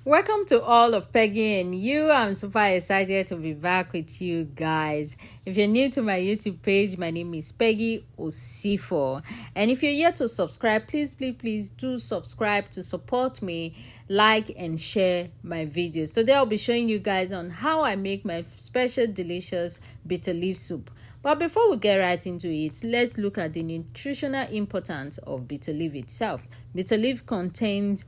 Welcome to all of Peggy and you. I'm super excited to be back with you guys. If you're new to my YouTube page, my name is Peggy Osifo. And if you're yet to subscribe, please do subscribe to support me, like and share my videos. Today I'll be showing you guys on how I make my special delicious bitter leaf soup. But before we get right into it, let's look at the nutritional importance of bitter leaf itself. Bitter leaf contains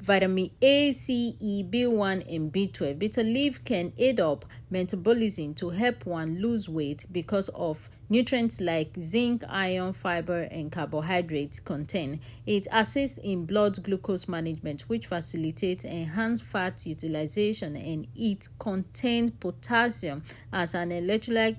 vitamin A, C, E, B1 and B12. Bitter leaf can aid up metabolism to help one lose weight because of nutrients like zinc, iron, fiber and carbohydrates contained. It assists in blood glucose management, which facilitates enhanced fat utilization, and it contains potassium as an electrolyte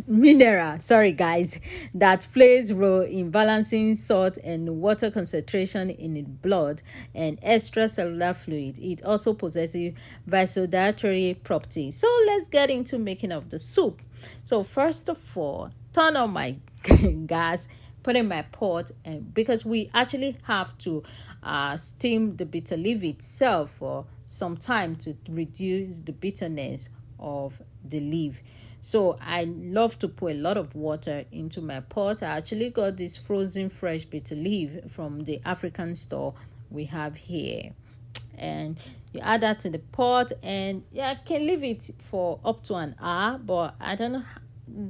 mineral, sorry guys, that plays role in balancing salt and water concentration in the blood and extracellular fluid. It also possesses vasodilatory properties. So let's get into making of the soup. So first of all, turn on my gas, put in my pot, and because we actually have to steam the bitter leaf itself for some time to reduce the bitterness of the leaf. So I love to put a lot of water into my pot. I actually got this frozen fresh bitter leaf from the African store we have here. And you add that to the pot, and yeah, I can leave it for up to an hour, but I don't know,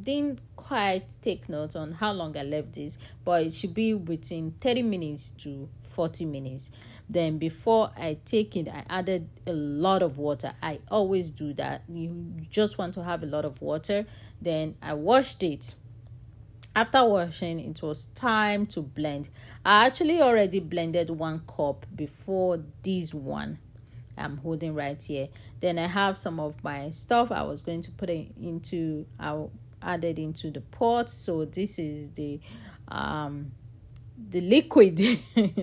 didn't quite take note on how long I left this, but it should be between 30 minutes to 40 minutes. Then before I take it, I added a lot of water. I always do that. You just want to have a lot of water. Then I washed it. After washing, it was time to blend. I actually already blended 1 cup before this one I'm holding right here. Then I have some of my stuff I was going to put it into, I'll add it into the pot. So this is the liquid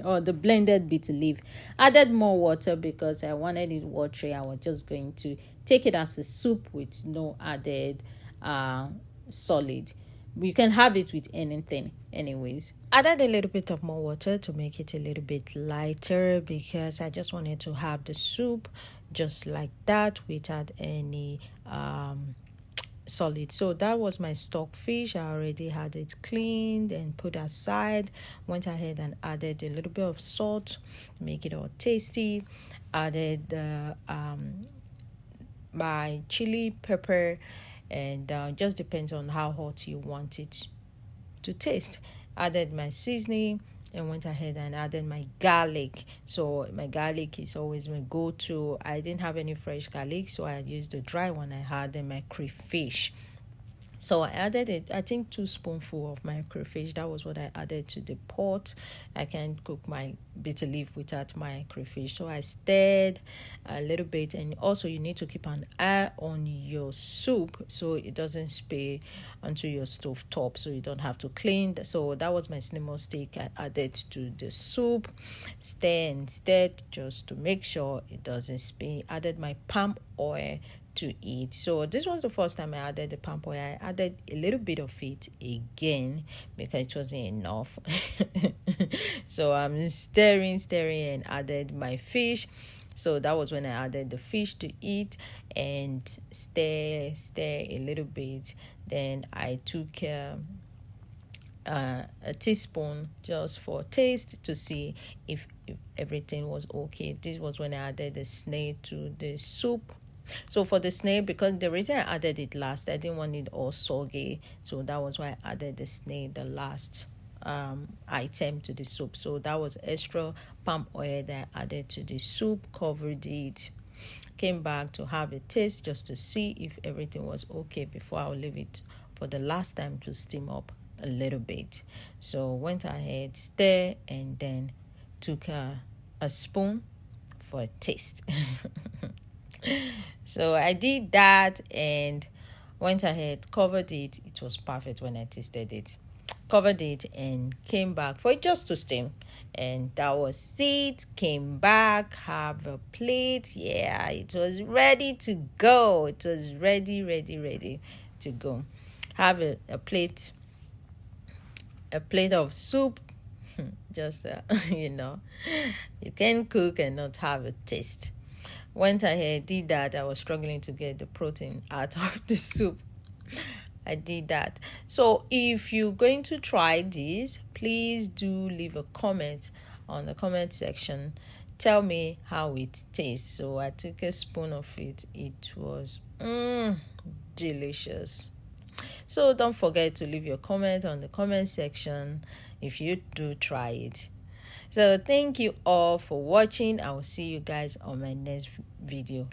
or the blended bitter leaf. Added more water because I wanted it watery. I was just going to take it as a soup with no added solid. You can have it with anything anyways. Added a little bit of more water to make it a little bit lighter because I just wanted to have the soup just like that without any solid. So that was my stockfish. I already had it cleaned and put aside. Went ahead and added a little bit of salt to make it all tasty. Added my chili pepper, and just depends on how hot you want it to taste. Added my seasoning and went ahead and added my garlic. So my garlic is always my go-to. I didn't have any fresh garlic, so I used the dry one I had in my crayfish. So I added it, I think 2 spoonfuls of my crayfish. That was what I added to the pot. I can't cook my bitter leaf without my crayfish. So I stirred a little bit, and also you need to keep an eye on your soup so it doesn't spill onto your stove top, so you don't have to clean. So that was my cinnamon stick I added to the soup. Stir and stir just to make sure it doesn't spill. Added my palm oil to eat. So this was the first time I added the palm oil. I added a little bit of it again because it wasn't enough. So I'm stirring and added my fish. So that was when I added the fish to eat and stir a little bit. Then I took a teaspoon just for taste to see if everything was okay. This was when I added the SNAIL to the soup. So for the SNAIL, because the reason I added it last, I didn't want it all soggy, so that was why I added the SNAIL the last item to the soup. So that was extra palm oil that I added to the soup, covered it, came back to have a taste just to see if everything was okay before I'll leave it for the last time to steam up a little bit. So went ahead, stir, and then took a spoon for a taste. So I did that and went ahead, covered it. It was perfect when I tasted it. Covered it and came back for it just to steam. And that was it. Came back, have a plate. Yeah, it was ready to go. It was ready to go. Have a plate of soup Just you can cook and not have a taste. Went ahead, did that. I was struggling to get the protein out of the soup. I did that. So if you're going to try this, please do leave a comment on the comment section. Tell me how it tastes. So I took a spoon of it. It was delicious. So don't forget to leave your comment on the comment section if you do try it. So thank you all for watching. I will see you guys on my next video.